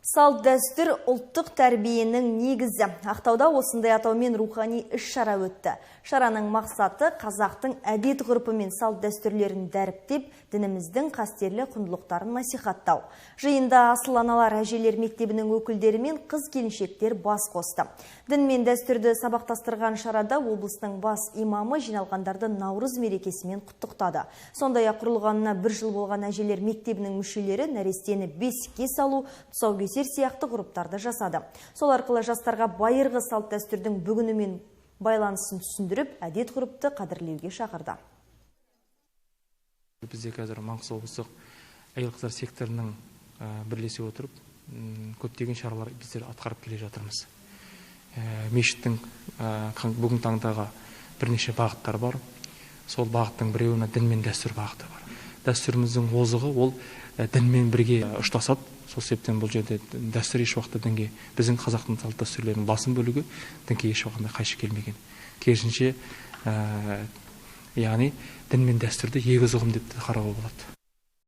Салт дәстүр ұлттық тәрбиенің негізі. Ақтауда осындай атаумен рухани іс-шара өтті. Шараның мақсаты қазақтың әдет ғұрпы мен салт дәстүрлерін дәріптеп, дініміздің қастерлі құндылықтарын насихаттау. Жиында асыл аналар әжелер мектебінің өкілдері мен қыз-келіншектер бас қосты. Дін мен дәстүрді сабақтастырған шарада облыстың бас имамы жиналғандарды Наурыз мерекесімен құттықтады. Сондай-ақ құрылғанына 1 жыл болған әжелер мектебінің мүшелері нәрестені бесікке салу, тұсаукесер сияқты ғұрыптарды жасады. Сол арқылы жастарға байырғы салт дәстүрдің бүгінімен байланысын түсіндіріп, әдет ғұрыпты қадірлеуге шақырды. Бізде қазір Маңғыстау облыстық әйел қыздар секторының бірлесе отырып, көптеген шаралар біздер атқарып келе жатырмыз. Мешіттің бүгін таңдағы бірнеше бағыттар бар. Сол бағыттың біреуіне дін мен дәстүр бағыты бар. Дәстүріміздің озығы ол дінмен бірге ұштасады. Сол себептен бұл жерде дәстүр еш уақытта дінге, біздің қазақтың салт дәстүрлерінің басым бөлігі дінге еш уақытта қайшы келмеген. Керісінше, яғни дін мен дәстүрді егіз ұғым деп қарауға болады.